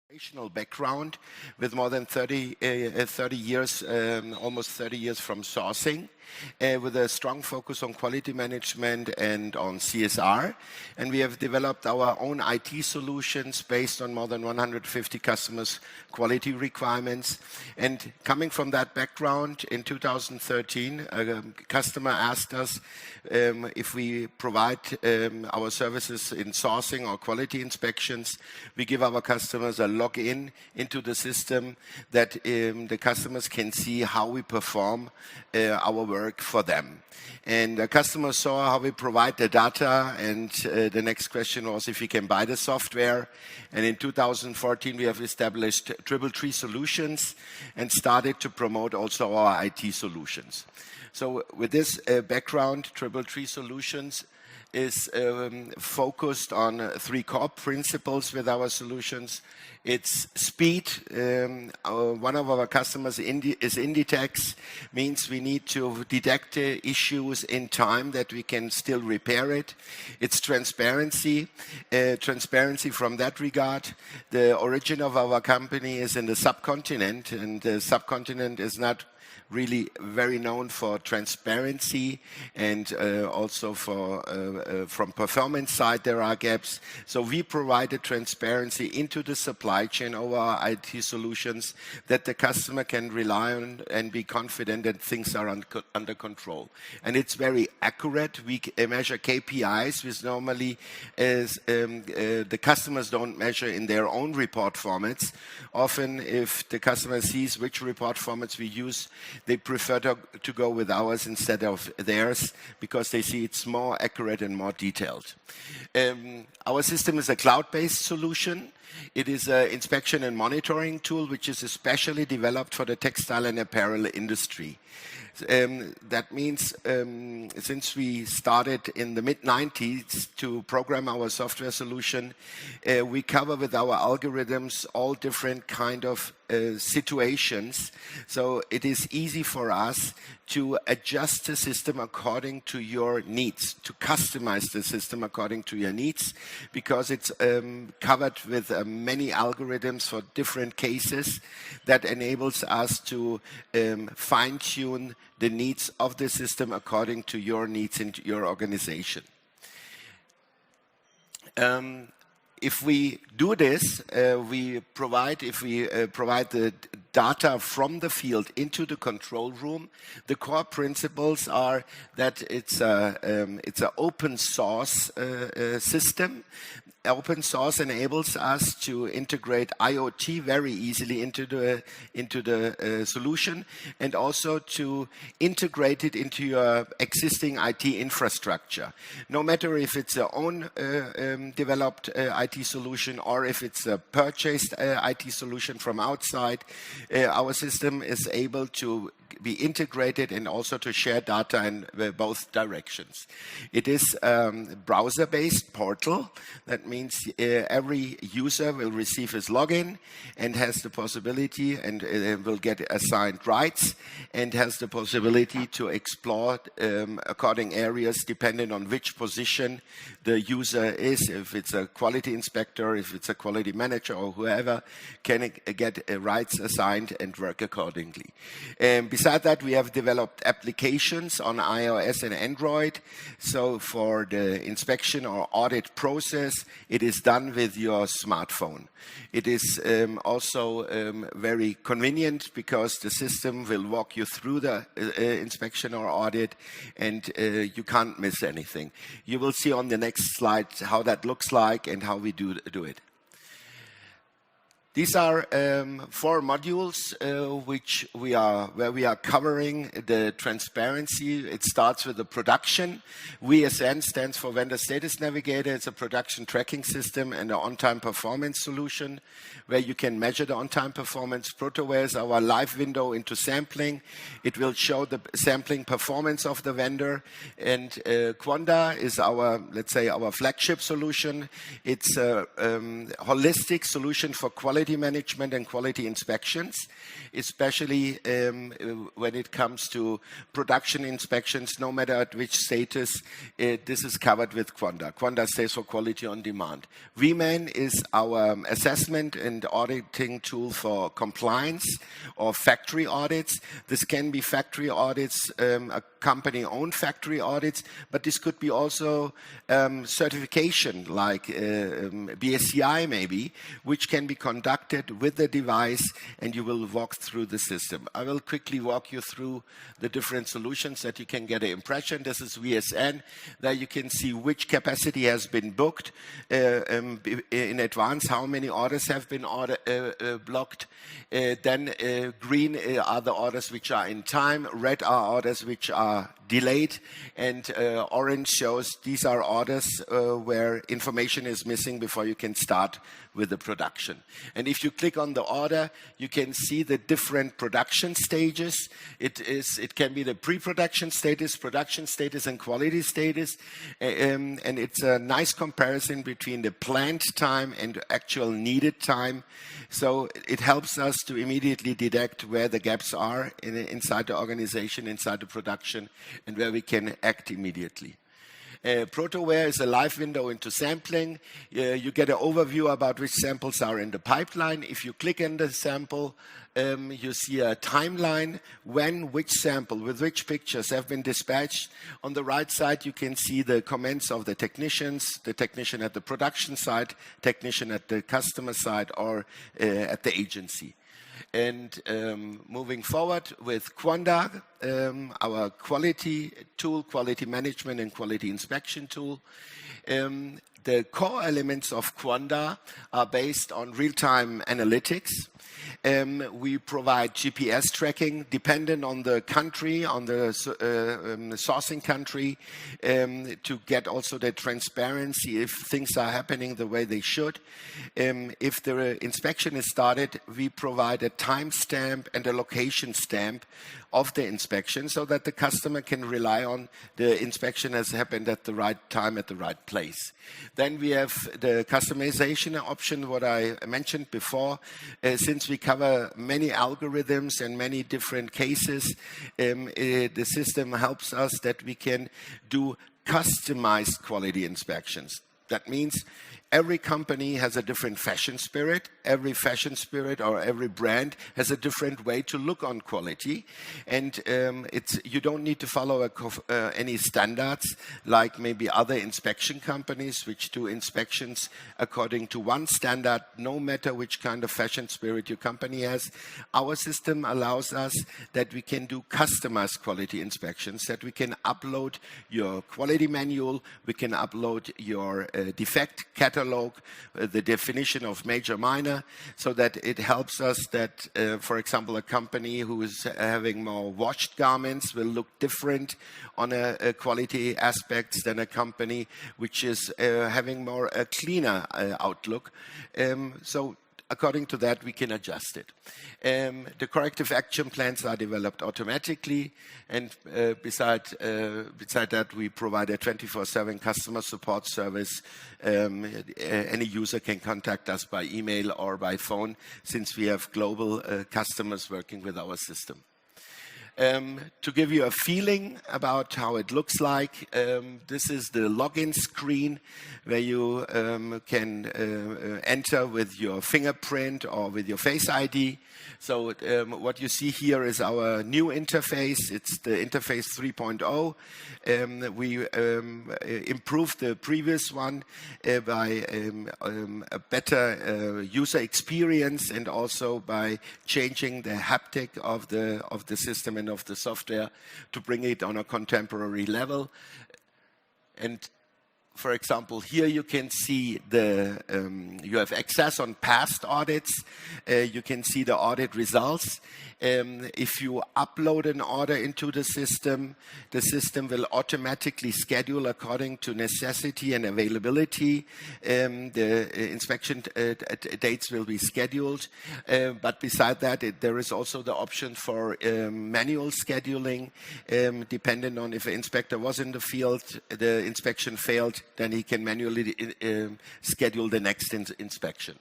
Operational background with more than 30 years, almost 30 years from sourcing, with a strong focus on quality management and on CSR. And we have developed our own IT solutions based on more than 150 customers' quality requirements. And coming from that background, in 2013, a customer asked us if we provide our services in sourcing or quality inspections. We give our customers a login into the system that the customers can see how we perform our work for them. And the customer saw how we provide the data, and the next question was if we can buy the software. And in 2014, we have established Tree Solutions and started to promote also our IT solutions. So with this background, Tree Solutions is focused on three core principles with our solutions. It's speed. One of our customers is Inditex, means we need to detect issues in time that we can still repair it. It's transparency. Transparency from that regard. The origin of our company is in the subcontinent, and the subcontinent is not really very known for transparency, and also for from performance side there are gaps. So we provided transparency into the supply chain over our IT solutions that the customer can rely on and be confident that things are under control. And it's very accurate. We measure KPIs, which normally the customers don't measure in their own report formats. Often if the customer sees which report formats we use, they prefer to go with ours instead of theirs because they see it's more accurate and more detailed. Our system is a cloud-based solution. It is an inspection and monitoring tool which is especially developed for the textile and apparel industry. That means since we started in the mid-90s to program our software solution, we cover with our algorithms all different kind of situations. So it is easy for us to adjust the system according to your needs, to customize the system according to your needs, because it's covered with many algorithms for different cases that enables us to fine-tune the needs of the system according to your needs and your organization. If we do this, we provide the data from the field into the control room. The core principles are that it's an open source system. Open source enables us to integrate IoT very easily into the solution, and also to integrate it into your existing IT infrastructure. No matter if it's a own developed IT solution or if it's a purchased IT solution from outside, our system is able to be integrated and also to share data in both directions. It is a browser-based portal. That means every user will receive his login and has the possibility and will get assigned rights and has the possibility to explore according areas depending on which position the user is. If it's a quality inspector, if it's a quality manager or whoever, can get rights assigned and work accordingly. Besides that, we have developed applications on iOS and Android. So for the inspection or audit process, it is done with your smartphone. It is also very convenient because the system will walk you through the inspection or audit, and you can't miss anything. You will see on the next slide how that looks like and how we do it. These are 4 modules where we are covering the transparency. It starts with the production. VSN stands for Vendor Status Navigator. It's a production tracking system and an on-time performance solution where you can measure the on-time performance. Protoware is our live window into sampling. It will show the sampling performance of the vendor. And Quanda is our, let's say, our flagship solution. It's a holistic solution for quality quality management and quality inspections, especially when it comes to production inspections, no matter at which status. This is covered with Quanda. Quanda stands for Quality on Demand. VMAN is our assessment and auditing tool for compliance or factory audits. This can be factory audits, a company-owned factory audits, but this could be also certification like BSCI maybe, which can be conducted with the device, and you will walk through the system. I will quickly walk you through the different solutions that you can get an impression. This is VSN. There you can see which capacity has been booked in advance, how many orders have been blocked. Then green are the orders which are in time, red are orders which are delayed, and orange shows these are orders where information is missing before you can start with the production. And if you click on the order, you can see the different production stages. It can be the pre-production status, production status, and quality status. And it's a nice comparison between the planned time and actual needed time. So it helps us to immediately detect where the gaps are inside the organization, inside the production, and where we can act immediately. Protoware is a live window into sampling. You get an overview about which samples are in the pipeline. If you click on the sample, you see a timeline when which sample with which pictures have been dispatched. On the right side, you can see the comments of the technicians, the technician at the production site, technician at the customer side, or at the agency. And moving forward with Quanda, our quality tool, quality management and quality inspection tool. The core elements of Quanda are based on real-time analytics. We provide GPS tracking dependent on the country, on the sourcing country, to get also the transparency if things are happening the way they should. If the inspection is started, we provide a timestamp and a location stamp of the inspection so that the customer can rely on the inspection has happened at the right time, at the right place. Then we have the customization option, what I mentioned before. Since we cover many algorithms and many different cases, the system helps us that we can do customized quality inspections. That means every company has a different fashion spirit. Every fashion spirit or every brand has a different way to look on quality. And you don't need to follow any standards like maybe other inspection companies which do inspections according to one standard, no matter which kind of fashion spirit your company has. Our system allows us that we can do customized quality inspections, that we can upload your quality manual, we can upload your defect catalog, the definition of major minor, so that it helps us that, for example, a company who is having more washed garments will look different on a quality aspects than a company which is having more a cleaner outlook. So according to that, we can adjust it. The corrective action plans are developed automatically, and beside that, we provide a 24/7 customer support service. Any user can contact us by email or by phone, since we have global customers working with our system. To give you a feeling about how it looks like, this is the login screen where you can enter with your fingerprint or with your Face ID. So what you see here is our new interface. It's the interface 3.0. We improved the previous one by a better user experience, and also by changing the haptic of the system and of the software to bring it on a contemporary level. And for example, here you can see you have access on past audits. You can see the audit results. If you upload an order into the system will automatically schedule according to necessity and availability. The inspection dates will be scheduled. But beside that, there is also the option for manual scheduling. Depending on if an inspector was in the field, the inspection failed, then he can manually schedule the next inspection.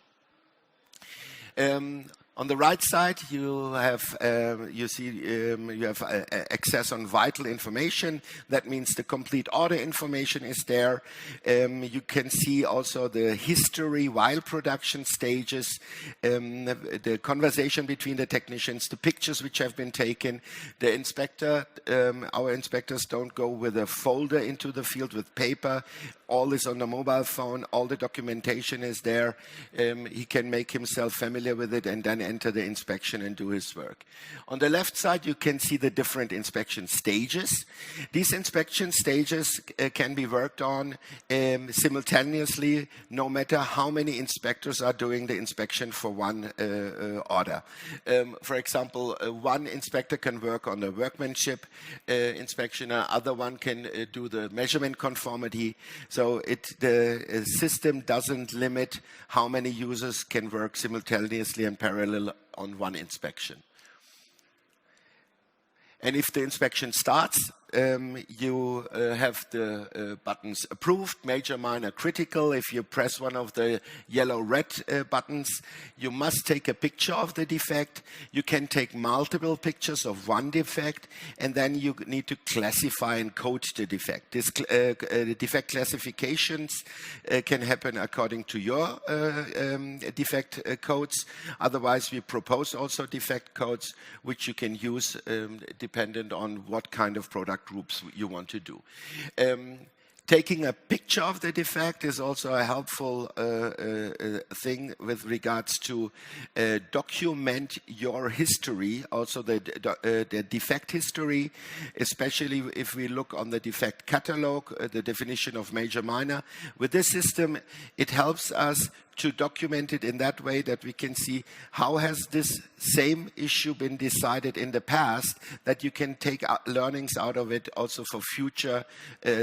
On the right side, you have access on vital information. That means the complete order information is there. You can see also the history while production stages, the conversation between the technicians, the pictures which have been taken. The inspector, our inspectors don't go with a folder into the field with paper. All is on the mobile phone. All the documentation is there. He can make himself familiar with it and then enter the inspection and do his work. On the left side, you can see the different inspection stages. These inspection stages can be worked on simultaneously, no matter how many inspectors are doing the inspection for one order. For example, one inspector can work on the workmanship inspection, another one can do the measurement conformity. So the system doesn't limit how many users can work simultaneously and parallel on one inspection. And if the inspection starts, you have the buttons approved, major, minor, critical. If you press one of the yellow-red buttons, you must take a picture of the defect. You can take multiple pictures of one defect, and then you need to classify and code the defect. This defect classifications can happen according to your defect codes. Otherwise, we propose also defect codes, which you can use dependent on what kind of product groups you want to do. Taking a picture of the defect is also a helpful thing with regards to document your history, also the defect history, especially if we look on the defect catalog, the definition of major, minor. With this system, it helps us to document it in that way that we can see how has this same issue been decided in the past, that you can take learnings out of it also for future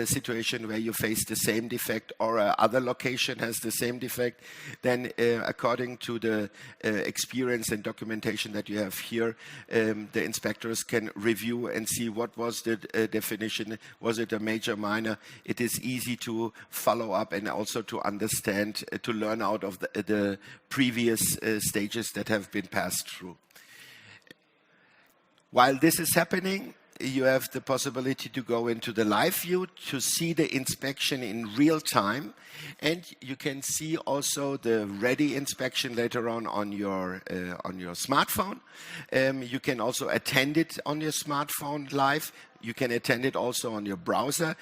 situation where you face the same defect or other location has the same defect. Then according to the experience and documentation that you have here, the inspectors can review and see what was the definition, was it a major, minor. It is easy to follow up and also to understand, to learn out of the previous stages that have been passed through. While this is happening, you have the possibility to go into the live view to see the inspection in real time, and you can see also the ready inspection later on your smartphone. You can also attend it on your smartphone live. You can attend it also on your browser.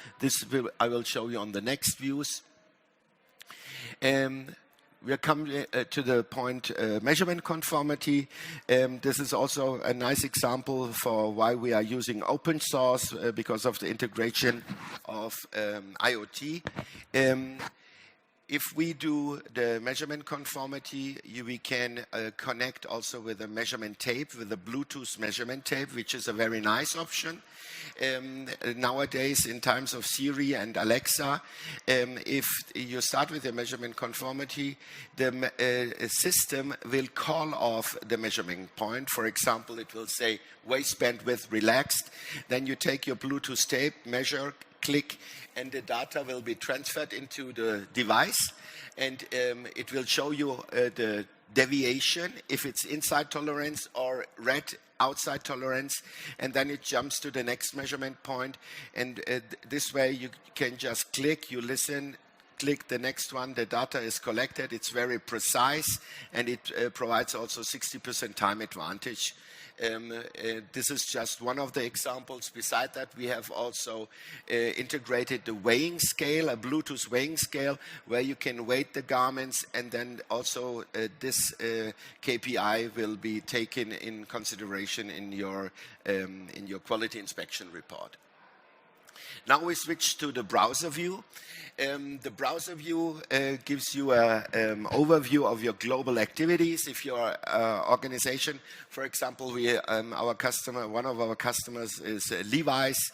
I will show you on the next views. We are coming to the point measurement conformity. This is also a nice example for why we are using open source because of the integration of IoT. If we do the measurement conformity, we can connect also with a measurement tape, with a Bluetooth measurement tape, which is a very nice option. Nowadays, in times of Siri and Alexa, if you start with the measurement conformity, the system will call off the measurement point. For example, it will say waistband width relaxed. Then you take your Bluetooth tape, measure, click, and the data will be transferred into the device, and it will show you the deviation, if it's inside tolerance or red outside tolerance, and then it jumps to the next measurement point, and this way you can just click, you listen, click the next one, the data is collected, it's very precise, and it provides also 60% time advantage. This is just one of the examples. Beside that, we have also integrated the weighing scale, a Bluetooth weighing scale, where you can weight the garments, and then also this KPI will be taken in consideration in your quality inspection report. Now we switch to the browser view. The browser view gives you an overview of your global activities. If your organization, for example, one of our customers is Levi's,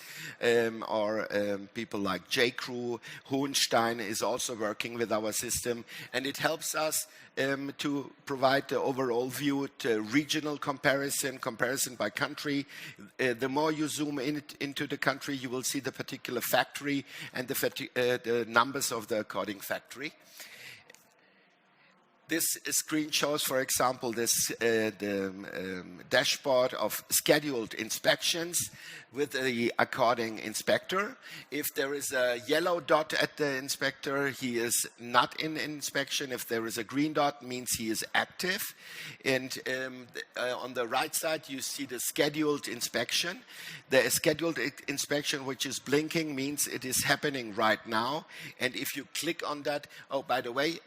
or people like J.Crew, Hohenstein is also working with our system, and it helps us to provide the overall view, to regional comparison by country. The more you zoom into the country, you will see the particular factory and the numbers of the according factory. This screen shows, for example, the dashboard of scheduled inspections with the according inspector. If there is a yellow dot at the inspector, he is not in inspection. If there is a green dot, means he is active. And on the right side, you see the scheduled inspection. The scheduled inspection, which is blinking, means it is happening right now. And if you click on that, oh, by the way,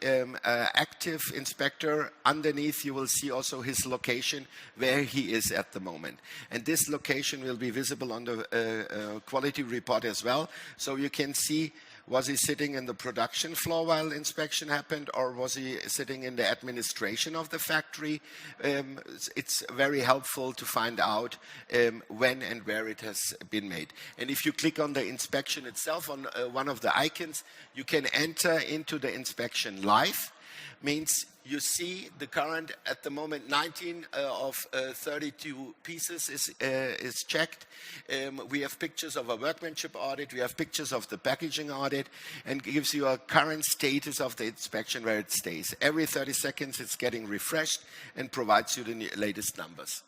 active inspector, underneath you will see also his location, where he is at the moment. And this location will be visible on the quality report as well. So you can see, was he sitting in the production floor while inspection happened, or was he sitting in the administration of the factory? It's very helpful to find out when and where it has been made. And if you click on the inspection itself, on one of the icons, you can enter into the inspection live. Means you see the current, at the moment, 19 of 32 pieces is checked. We have pictures of a workmanship audit. We have pictures of the packaging audit, and gives you a current status of the inspection where it stays. Every 30 seconds it's getting refreshed and provides you the latest numbers.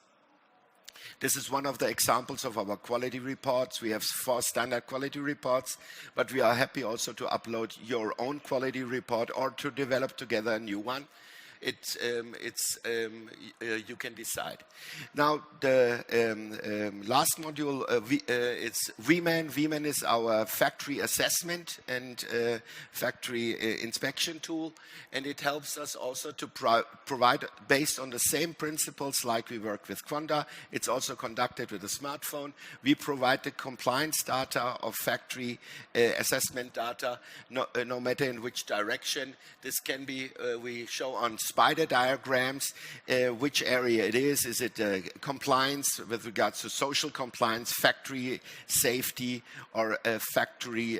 This is one of the examples of our quality reports. We have 4 standard quality reports, but we are happy also to upload your own quality report or to develop together a new one. You can decide. Now, the last module, it's VMAN. VMAN is our factory assessment and factory inspection tool, and it helps us also to provide, based on the same principles like we work with Quanta. It's also conducted with a smartphone. We provide the compliance data of factory assessment data, no matter in which direction. This can be, we show on spider diagrams which area it is. Is it compliance with regards to social compliance, factory safety, or factory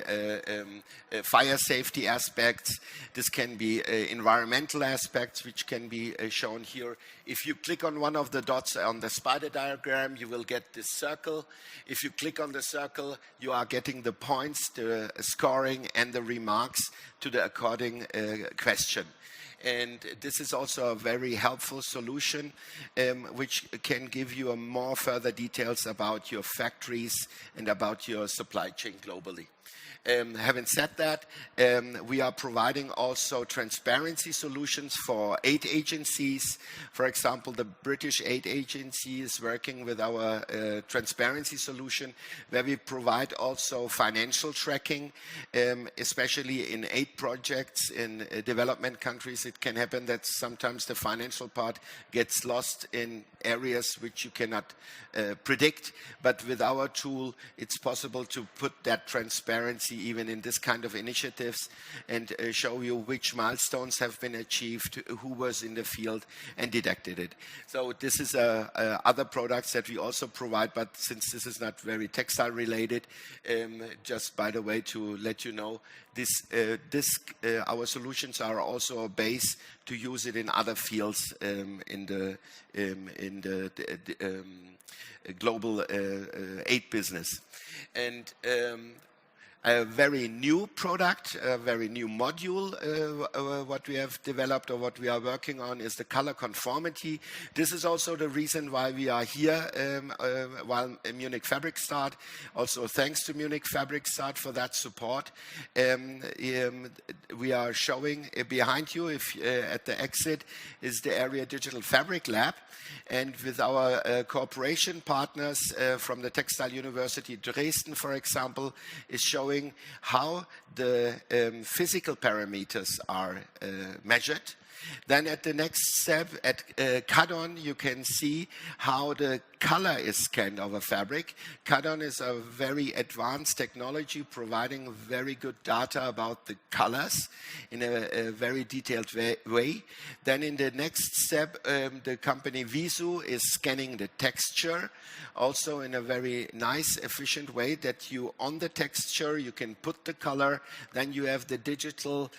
fire safety aspects? This can be environmental aspects, which can be shown here. If you click on one of the dots on the spider diagram, you will get this circle. If you click on the circle, you are getting the points, the scoring, and the remarks to the according question. And this is also a very helpful solution, which can give you more further details about your factories and about your supply chain globally. Having said that, we are providing also transparency solutions for aid agencies. For example, the British aid agency is working with our transparency solution, where we provide also financial tracking, especially in aid projects in development countries. It can happen that sometimes the financial part gets lost in areas which you cannot predict, but with our tool it's possible to put that transparency even in this kind of initiatives and show you which milestones have been achieved, who was in the field, and deducted it. So this is other products that we also provide, but since this is not very textile related, just by the way to let you know, our solutions are also a base to use it in other fields in the global aid business. And a very new product, a very new module, what we have developed or what we are working on is the color conformity. This is also the reason why we are here while Munich Fabric Start. Also thanks to Munich Fabric Start for that support. We are showing behind you, if at the exit, is the area Digital Fabric Lab. And with our cooperation partners from the Textile University Dresden, for example, is showing how the physical parameters are measured. Then at the next step, at CADON, you can see how the color is scanned over fabric. CADON is a very advanced technology providing very good data about the colors in a very detailed way. Then in the next step, the company Visu is scanning the texture, also in a very nice, efficient way that you, on the texture, you can put the color, then you have the digital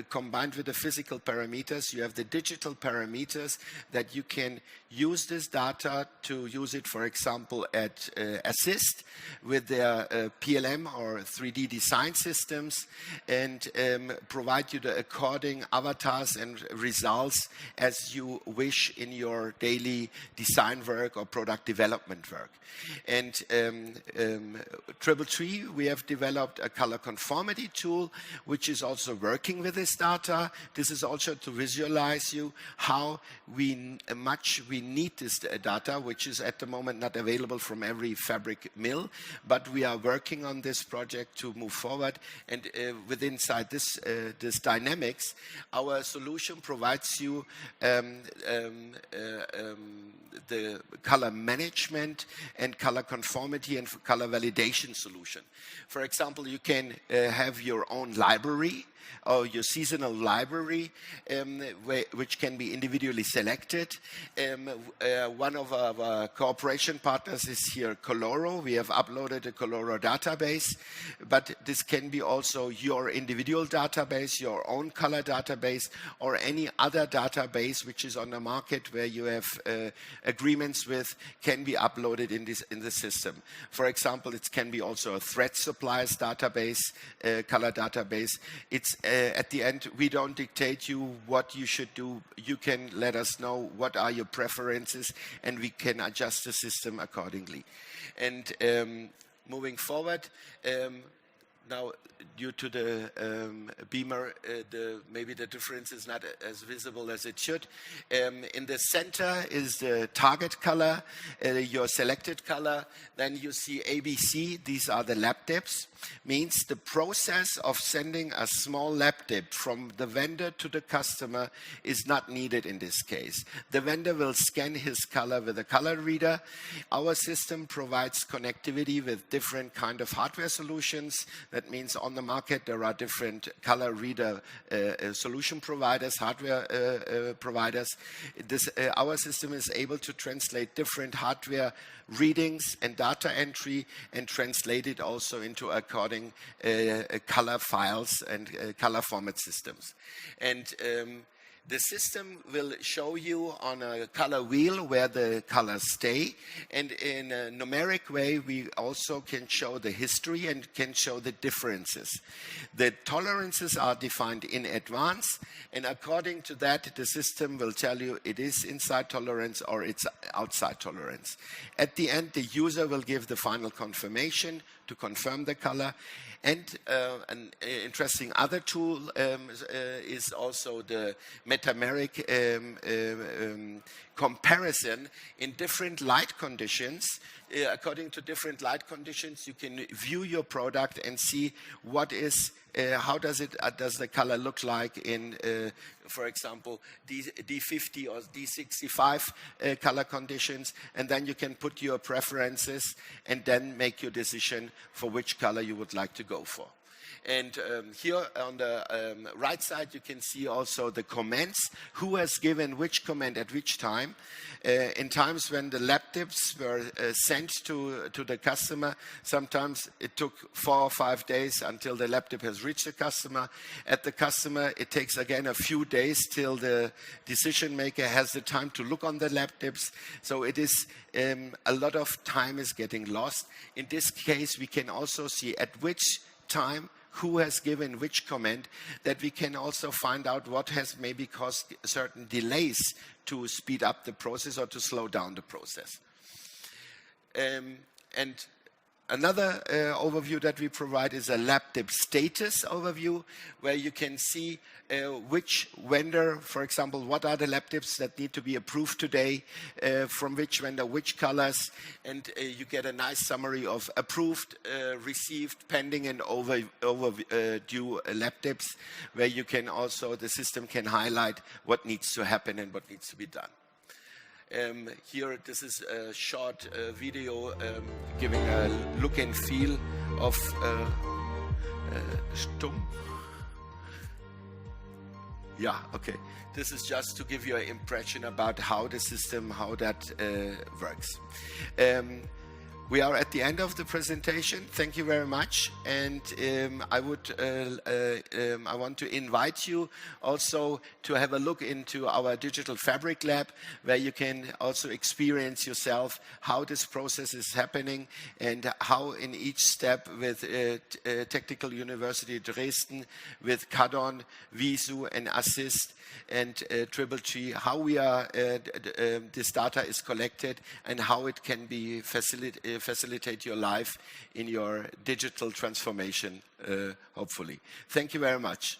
combined with the physical parameters. parameters. You have the digital parameters that you can use this data to use it, for example, at Assist with their PLM or 3D design systems, and provide you the according avatars and results as you wish in your daily design work or product development work. And Tree, we have developed a color conformity tool, which is also working with this data. This is also to visualize you how much we need this data, which is at the moment not available from every fabric mill, but we are working on this project to move forward. And inside this dynamics, our solution provides you the color management and color conformity and color validation solution. For example, you can have your own library or your seasonal library, which can be individually selected. One of our cooperation partners is here, Coloro. We have uploaded a Coloro database, but this can be also your individual database, your own color database, or any other database which is on the market where you have agreements with, can be uploaded in the system. For example, it can be also a thread suppliers database, color database. It's at the end, we don't dictate you what you should do. You can let us know what are your preferences, and we can adjust the system accordingly. And moving forward, now, due to the beamer, maybe the difference is not as visible as it should. In the center is the target color, your selected color. Then you see ABC. These are the lab dips. Means the process of sending a small lab dip from the vendor to the customer is not needed in this case. The vendor will scan his color with a color reader. Our system provides connectivity with different kind of hardware solutions. That means on the market there are different color reader solution providers, hardware providers. Our system is able to translate different hardware readings and data entry and translate it also into according color files and color format systems. And the system will show you on a color wheel where the colors stay, and in a numeric way we also can show the history and can show the differences. The tolerances are defined in advance, and according to that the system will tell you it is inside tolerance or it's outside tolerance. At the end the user will give the final confirmation to confirm the color. And an interesting other tool is also the metameric comparison in different light conditions. According to different light conditions, you can view your product and see what is, how does the color look like in, for example, D50 or D65 color conditions, and then you can put your preferences and then make your decision for which color you would like to go for. And here on the right side, you can see also the comments, who has given which comment at which time. In times when the lab tips were sent to the customer, sometimes it took 4 or 5 days until the lab tip has reached the customer. At the customer, it takes again a few days till the decision maker has the time to look on the lab tips. So it is a lot of time is getting lost. In this case, we can also see at which time who has given which comment, that we can also find out what has maybe caused certain delays to speed up the process or to slow down the process. And another overview that we provide is a lab dip status overview, where you can see which vendor, for example, what are the lab dips that need to be approved today, from which vendor, which colors, and you get a nice summary of approved, received, pending, and overdue lab dips, where you can also, the system can highlight what needs to happen and what needs to be done. Here, this is a short video giving a look and feel of Stumm. Yeah, okay. This is just to give you an impression about how the system, how that works. we are at the end of the presentation. Thank you very much. And I want to invite you also to have a look into our Digital Fabric Lab, where you can also experience yourself how this process is happening and how in each step with Technical University Dresden, with Cadon, Visu and Assist and Triple G, how we are this data is collected and how it can be facilitate your life in your digital transformation, hopefully. Thank you very much.